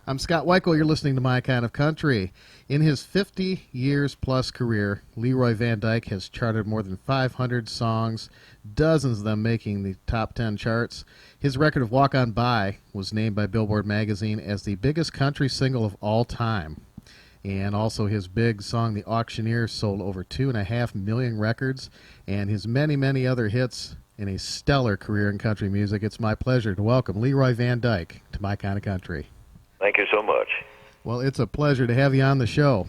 I'm Scott Weichel. You're listening to My Kind of Country. In his 50 years plus career, Leroy VanDyke has charted more than 500 songs, dozens of them making the top 10 charts. His record of Walk On By was named by Billboard magazine as the biggest country single of all time. And also his big song, The Auctioneer, sold over 2.5 million records, and his many, many other hits in a stellar career in country music. It's my pleasure to welcome Leroy VanDyke to My Kind of Country. Thank you so much. Well, it's a pleasure to have you on the show.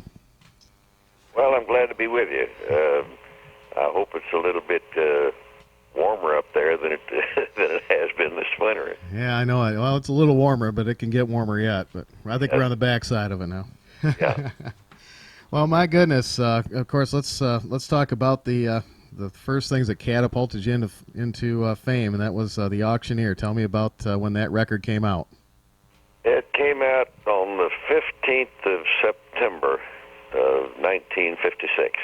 Well, I'm glad to be with you. I hope it's a little bit warmer up there than it has been this winter. Yeah, I know. Well, it's a little warmer, but it can get warmer yet. But I think we're on the backside of it now. Yeah. Well, my goodness. Of course, let's talk about the first things that catapulted you into fame, and that was The Auctioneer. Tell me about when that record came out. It came out on the 15th of September of 1956.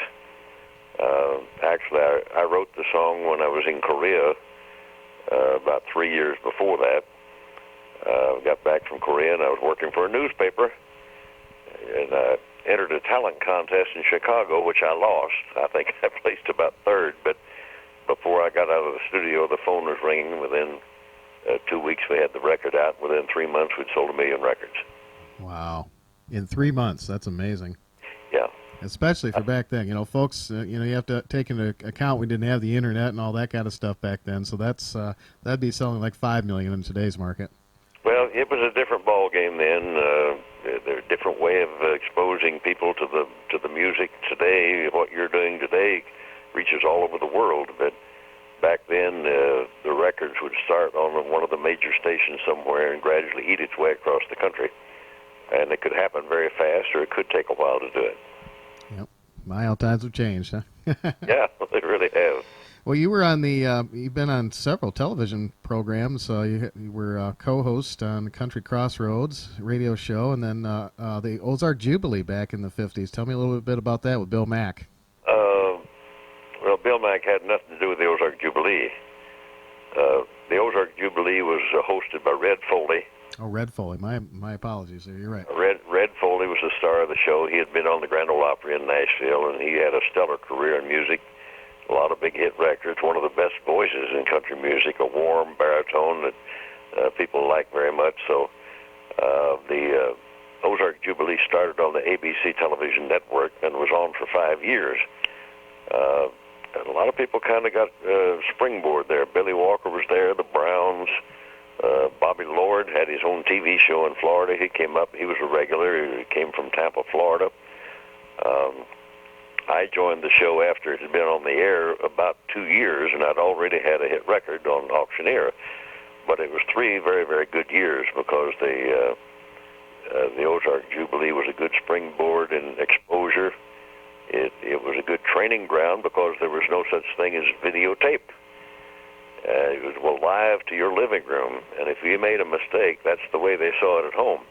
Actually, I wrote the song when I was in Korea about 3 years before that. Got back from Korea, and I was working for a newspaper, and I entered a talent contest in Chicago, which I lost. I think I placed about third, but before I got out of the studio, the phone was ringing. Within 2 weeks, we had the record out. Within 3 months, we'd sold 1 million records. Wow. In 3 months. That's amazing. Yeah. Especially for back then. You know, folks, you have to take into account we didn't have the internet and all that kind of stuff back then, so that'd be selling like 5 million in today's market. Well, it was a different ball game then. There's a different way of exposing people to the music today. What you're doing today reaches all over the world, but back then, the records would start on one of the major stations somewhere and gradually eat its way across the country. And it could happen very fast, or it could take a while to do it. Yep. My, how times have changed, huh? Yeah, they really have. Well, you were on you've been on several television programs. You were co-host on the Country Crossroads radio show, and then the Ozark Jubilee back in the 50s. Tell me a little bit about that with Bill Mack. Well, Bill Mack had nothing to do with the Ozark Jubilee. The Ozark Jubilee was hosted by Red Foley. Oh, Red Foley. My apologies there. You're right. Red Foley was the star of the show. He had been on the Grand Ole Opry in Nashville, and he had a stellar career in music. A lot of big hit records. One of the best voices in country music, a warm baritone that people like very much. So the Ozark Jubilee started on the ABC television network and was on for 5 years. And a lot of people kind of got springboard there. Billy Walker was there, the Browns. Bobby Lord had his own TV show in Florida. He came up. He was a regular. He came from Tampa, Florida. I joined the show after it had been on the air about 2 years, and I'd already had a hit record on Auctioneer. But it was 3 very, very good years because the Ozark Jubilee was a good springboard and exposure. It was a good training ground because there was no such thing as videotape. It was live to your living room, and if you made a mistake, that's the way they saw it at home.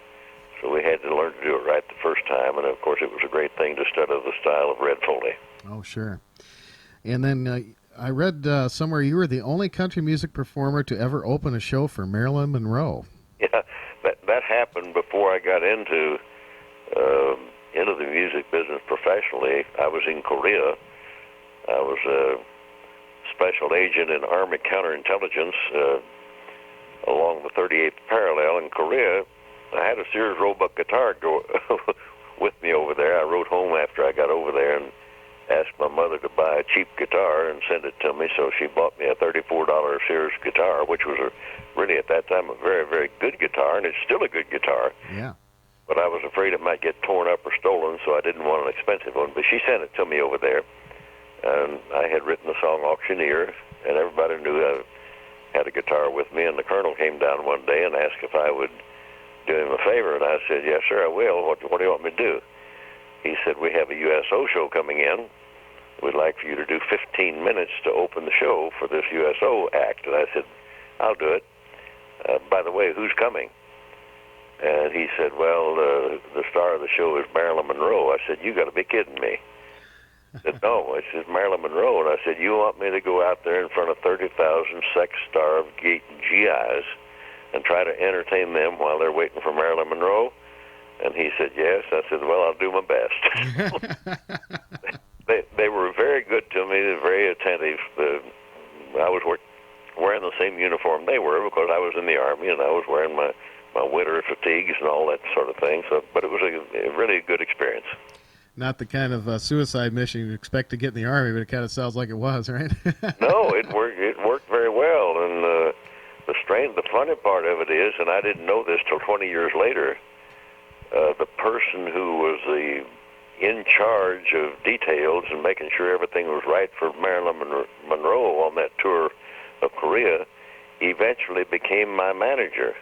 So we had to learn to do it right the first time, and of course it was a great thing to study the style of Red Foley. Oh, sure. And then I read somewhere you were the only country music performer to ever open a show for Marilyn Monroe. Yeah, that happened before I got into the music business professionally. I was in Korea. I was a special agent in Army counterintelligence along the 38th parallel in Korea. I had a Sears Roebuck guitar with me over there. I wrote home after I got over there and asked my mother to buy a cheap guitar and send it to me, so she bought me a $34 Sears guitar, which was really at that time a very, very good guitar, and it's still a good guitar. Yeah. But I was afraid it might get torn up or stolen, so I didn't want an expensive one. But she sent it to me over there, and I had written the song Auctioneer, and everybody knew I had a guitar with me, and the colonel came down one day and asked if I would do him a favor, and I said, yes, sir, I will. What do you want me to do? He said, we have a USO show coming in. We'd like for you to do 15 minutes to open the show for this USO act. And I said, I'll do it. By the way, who's coming? And he said, well, the star of the show is Marilyn Monroe. I said, you got to be kidding me. He said, no, it's just Marilyn Monroe. And I said, you want me to go out there in front of 30,000 sex-starved GIs and try to entertain them while they're waiting for Marilyn Monroe? And he said, yes. I said, well, I'll do my best. They were very good to me, very attentive. I was wearing the same uniform they were because I was in the Army, and I was wearing my winter fatigues and all that sort of thing. So, but it was a really good experience. Not the kind of suicide mission you'd expect to get in the Army, but it kind of sounds like it was, right? No, it worked very well. And the funny part of it is, and I didn't know this till 20 years later, the person who was in charge of details and making sure everything was right for Marilyn Monroe on that tour of Korea eventually became my manager,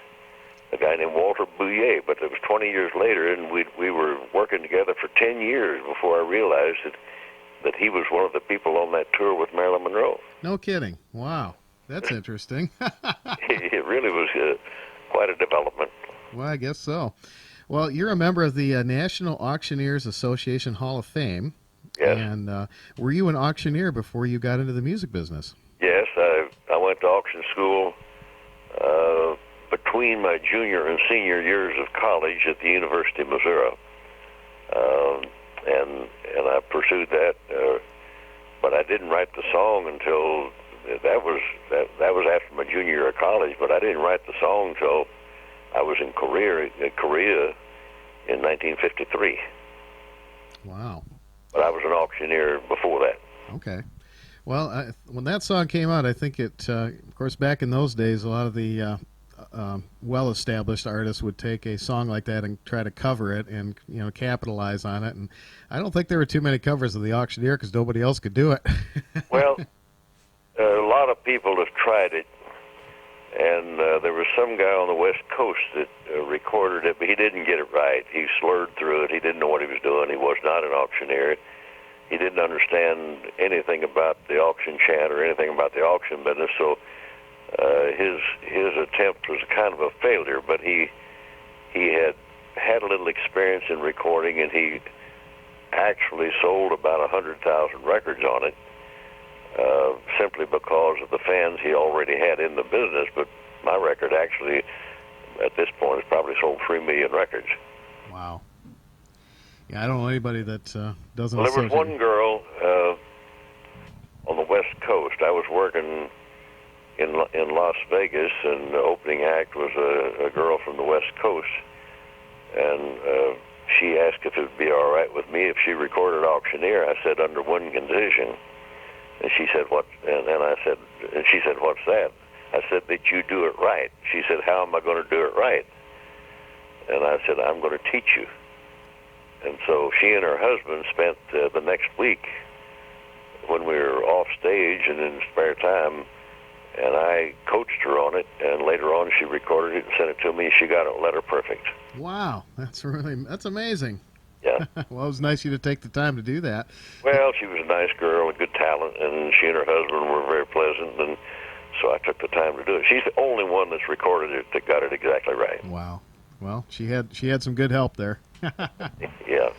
a guy named Walter Bouillet. But it was 20 years later, and we were working together for 10 years before I realized that he was one of the people on that tour with Marilyn Monroe. No kidding. Wow. That's interesting. It really was quite a development. Well, I guess so. Well, you're a member of the National Auctioneers Association Hall of Fame. Yes. And were you an auctioneer before you got into the music business? Yes, I went to auction school between my junior and senior years of college at the University of Missouri, and I pursued that. But I didn't write the song until that was after my junior year of college. But I didn't write the song until I was in Korea in 1953. Wow. But I was an auctioneer before that. Okay. Well, when that song came out, I think it, of course, back in those days, a lot of the well-established artists would take a song like that and try to cover it and, capitalize on it. And I don't think there were too many covers of The Auctioneer because nobody else could do it. Well, a lot of people have tried it. And there was some guy on the West Coast that recorded it, but he didn't get it right. He slurred through it. He didn't know what he was doing. He was not an auctioneer. He didn't understand anything about the auction chant or anything about the auction business, so his attempt was kind of a failure. But he had a little experience in recording, and he actually sold about 100,000 records on it. Simply because of the fans he already had in the business. But my record actually, at this point, has probably sold 3 million records. Wow. Yeah, I don't know anybody that doesn't. Well, there was one girl on the West Coast. I was working in Las Vegas, and the opening act was a girl from the West Coast. And she asked if it would be all right with me if she recorded Auctioneer. I said, under one condition. And she said, what? And she said, what's that? I said, that you do it right. She said, how am I going to do it right? And I said, I'm going to teach you. And so she and her husband spent the next week when we were off stage and in spare time, and I coached her on it, and later on she recorded it and sent it to me. She got it letter perfect. Wow, that's amazing. Yeah. Well, it was nice of you to take the time to do that. Well, she was a nice girl with good talent, and she and her husband were very pleasant, and so I took the time to do it. She's the only one that's recorded it that got it exactly right. Wow. Well, she had some good help there. Yeah.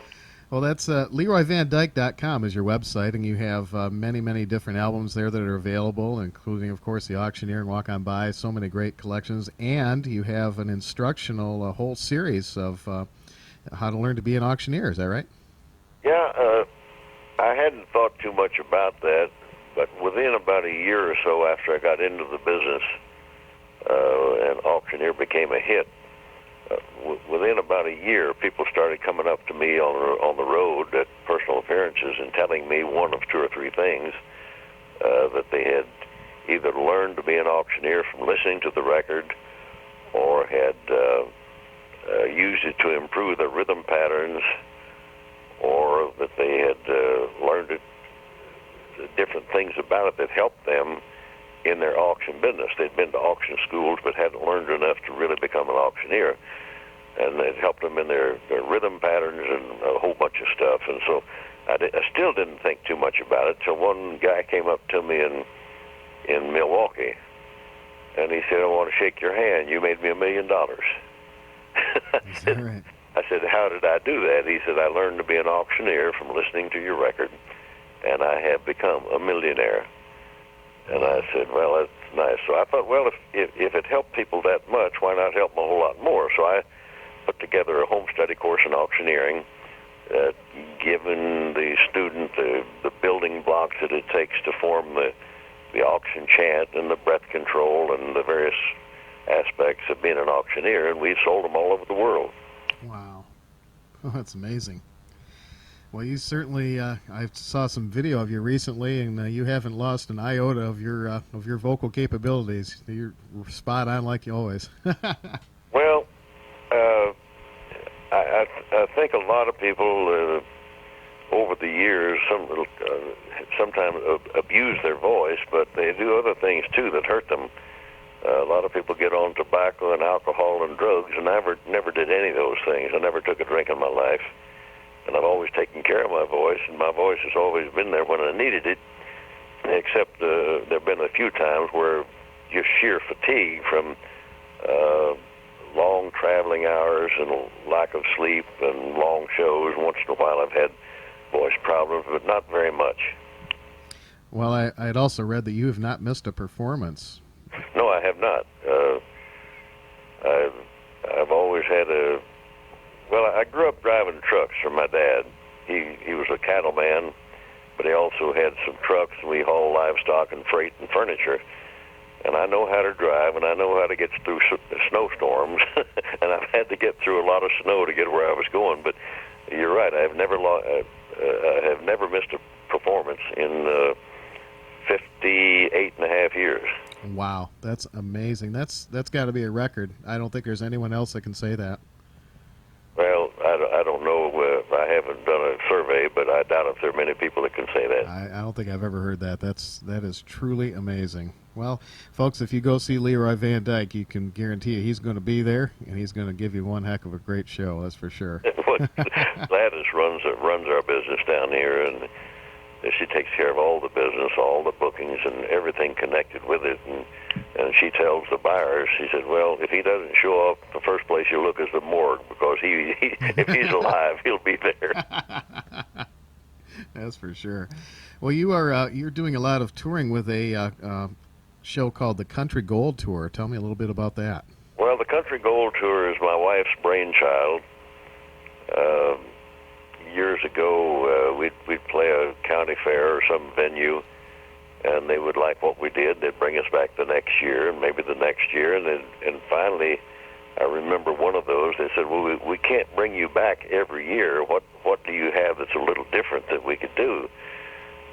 Well, that's LeroyVanDyke.com is your website, and you have many, many different albums there that are available, including, of course, The Auctioneer and Walk On By, so many great collections, and you have an instructional, a whole series of how to learn to be an auctioneer. Is that right? Yeah, I hadn't thought too much about that, but within about a year or so after I got into the business, and Auctioneer became a hit, within about a year, people started coming up to me on the road at personal appearances and telling me one of 2 or 3 things, that they had either learned to be an auctioneer from listening to the record or had used it to improve their rhythm patterns, or that they had learned different things about it that helped them in their auction business. They'd been to auction schools but hadn't learned enough to really become an auctioneer. And it helped them in their rhythm patterns and a whole bunch of stuff. And so I still didn't think too much about it till one guy came up to me in Milwaukee, and he said, I want to shake your hand. You made me $1 million. Is that right? I said, how did I do that? He said, I learned to be an auctioneer from listening to your record, and I have become a millionaire. And I said, well, nice. So I thought, well, if it helped people that much, why not help them a whole lot more? So I put together a home study course in auctioneering, giving the student the building blocks that it takes to form the auction chant and the breath control and the various aspects of being an auctioneer, and we've sold them all over the world. Wow. Oh, that's amazing. Well, you certainly, I saw some video of you recently, and you haven't lost an iota of your vocal capabilities. You're spot on like you always. Well, I think a lot of people over the years sometimes abuse their voice, but they do other things too that hurt them. A lot of people get on tobacco and alcohol and drugs, and I never did any of those things. I never took a drink in my life. And I've always taken care of my voice, and my voice has always been there when I needed it, except there have been a few times where just sheer fatigue from long traveling hours and lack of sleep and long shows. Once in a while I've had voice problems, but not very much. Well, I had also read that you have not missed a performance. No, I have not. I've always had Well, I grew up driving trucks for my dad. He was a cattleman, but he also had some trucks, and we hauled livestock and freight and furniture. And I know how to drive, and I know how to get through snowstorms, and I've had to get through a lot of snow to get where I was going. But you're right, I have never missed a performance in 58 and a half years. Wow, that's amazing. That's got to be a record. I don't think there's anyone else that can say that. Well, I don't know. I haven't done a survey, but I doubt if there are many people that can say that. I don't think I've ever heard that. That is truly amazing. Well, folks, if you go see Leroy VanDyke, you can guarantee he's going to be there, and he's going to give you one heck of a great show. That's for sure. Gladys runs our business down here, and she takes care of all the business, all the bookings, and everything connected with it. And she tells the buyers, she said, well, if he doesn't show up, the first place you look is the morgue, because if he's alive, he'll be there. That's for sure. Well, you're doing a lot of touring with a show called the Country Gold Tour. Tell me a little bit about that. Well, the Country Gold Tour is my wife's brainchild. Years ago, we'd play a county fair or some venue, and they would like what we did. They'd bring us back the next year, and maybe the next year, and finally, I remember one of those. They said, "Well, we can't bring you back every year. What do you have that's a little different that we could do?"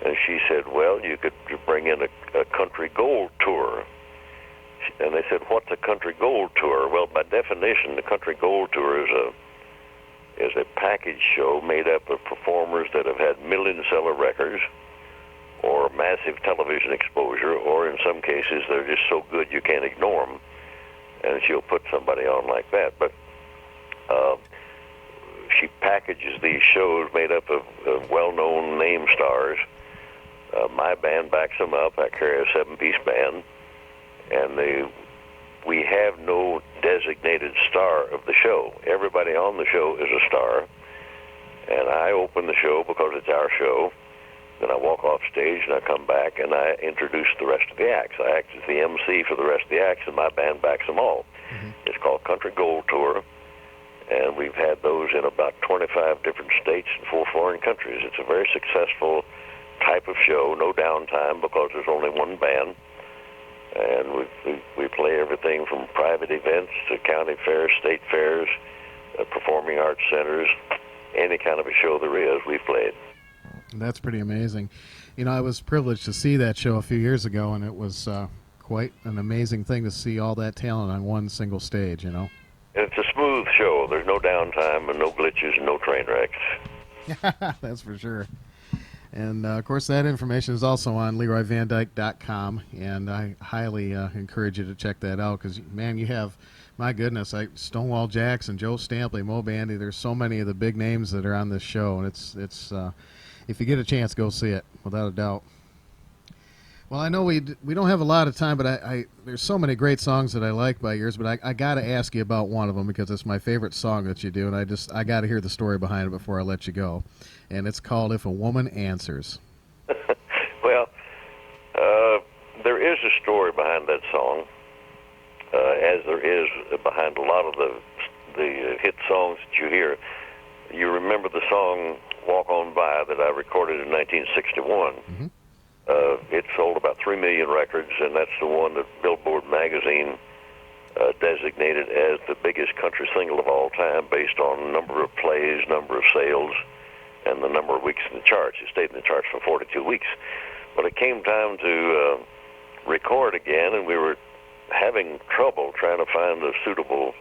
And she said, "Well, you could bring in a Country Gold Tour." And they said, "What's a Country Gold Tour?" Well, by definition, the Country Gold Tour is a package show made up of performers that have had million-seller records or massive television exposure, or in some cases they're just so good you can't ignore them, and she'll put somebody on like that. But she packages these shows made up of well-known name stars. My band backs them up. I carry a 7-piece band, and we have no designated star of the show. Everybody on the show is a star, and I open the show because it's our show. Then I walk off stage, and I come back, and I introduce the rest of the acts. I act as the MC for the rest of the acts, and my band backs them all. Mm-hmm. It's called Country Gold Tour, and we've had those in about 25 different states and 4 foreign countries. It's a very successful type of show, no downtime because there's only one band. And we play everything from private events to county fairs, state fairs, performing arts centers, any kind of a show there is, we've played. That's pretty amazing. You know, I was privileged to see that show a few years ago, and it was quite an amazing thing to see all that talent on one single stage, you know. And it's a smooth show. There's no downtime and no glitches and no train wrecks. That's for sure. And, of course, that information is also on LeroyVanDyke.com, and I highly encourage you to check that out because, man, you have, my goodness, Stonewall Jackson, Joe Stampley, Mo Bandy, there's so many of the big names that are on this show, and it's if you get a chance, go see it, without a doubt. Well, I know we don't have a lot of time, but there's so many great songs that I like by yours, but I got to ask you about one of them because it's my favorite song that you do, and I got to hear the story behind it before I let you go. And it's called If a Woman Answers. Well, there is is a story behind that song, as there is behind a lot of the hit songs that you hear. You remember the song "Walk On By" that I recorded in 1961. Mm-hmm. It sold about 3 million records, and that's the one that Billboard magazine designated as the biggest country single of all time, based on number of plays, number of sales, and the number of weeks in the charts. It stayed in the charts for 42 weeks. But it came time to record again, and we were having trouble trying to find a suitable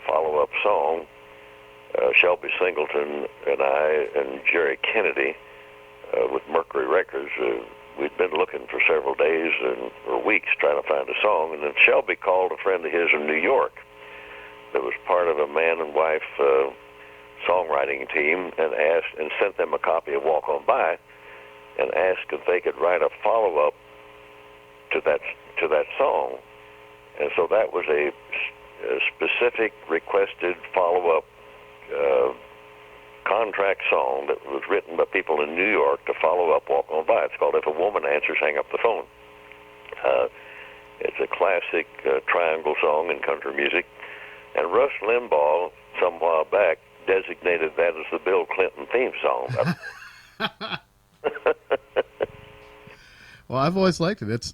follow-up song. Shelby Singleton and I and Jerry Kennedy with Mercury Records, we'd been looking for several days or weeks trying to find a song, and then Shelby called a friend of his in New York that was part of a man and wife songwriting team, and asked and sent them a copy of "Walk On By," and asked if they could write a follow-up to that song. And so that was a specific requested follow-up contract song that was written by people in New York to follow up "Walk On By." It's called "If a Woman Answers, Hang Up the Phone." It's a classic triangle song in country music, and Rush Limbaugh, some while back, designated that as the Bill Clinton theme song. Well, I've always liked it.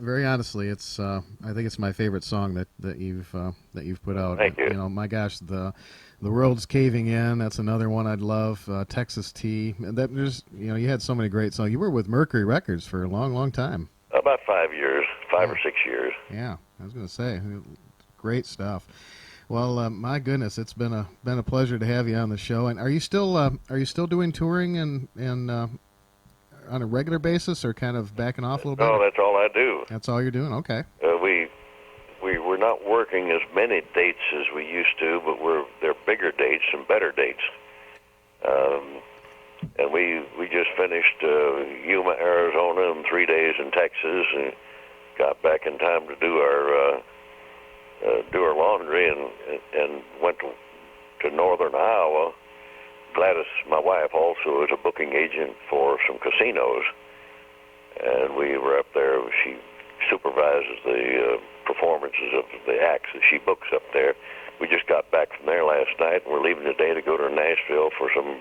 Very honestly, it's. I think it's my favorite song that you've put out. Thank you. You know, my gosh, the World's Caving In. That's another one I'd love. Texas Tea. And that just, you had so many great songs. You were with Mercury Records for a long, long time. About 5 years, five or 6 years. Yeah, I was going to say, great stuff. Well, my goodness, it's been a pleasure to have you on the show. And are you still doing touring and on a regular basis, or kind of backing off a little bit? No, that's all I do. That's all you're doing? Okay. We're not working as many dates as we used to, but they're bigger dates and better dates. And we just finished Yuma, Arizona, and 3 days in Texas, and got back in time to do our laundry, and went to northern Iowa. Gladys, my wife, also is a booking agent for some casinos, and we were up there. She supervises the performances of the acts that she books up there. We just got back from there last night, and we're leaving today to go to Nashville for some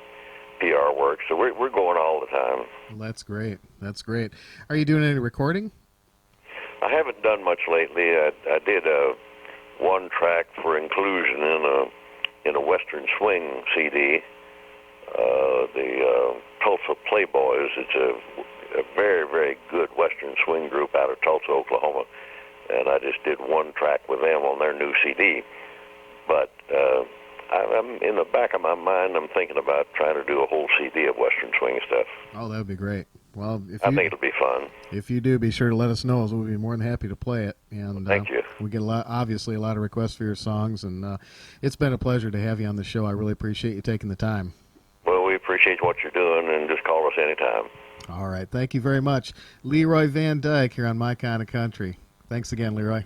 PR work. So we're going all the time. Well, that's great. That's great. Are you doing any recording? I haven't done much lately. I did one track for inclusion in a Western Swing CD. The Tulsa Playboys. It's a very, very good Western Swing group out of Tulsa, Oklahoma, and I just did one track with them on their new CD. But I'm in the back of my mind, I'm thinking about trying to do a whole CD of Western Swing stuff. Oh, that would be great. Well, I think it'll be fun. If you do, be sure to let us know, as we'll be more than happy to play it. And thank you. We get obviously a lot of requests for your songs, and it's been a pleasure to have you on the show. I really appreciate you taking the time. Well, we appreciate what you're doing, and just call us anytime. All right. Thank you very much. Leroy VanDyke here on My Kind of Country. Thanks again, Leroy.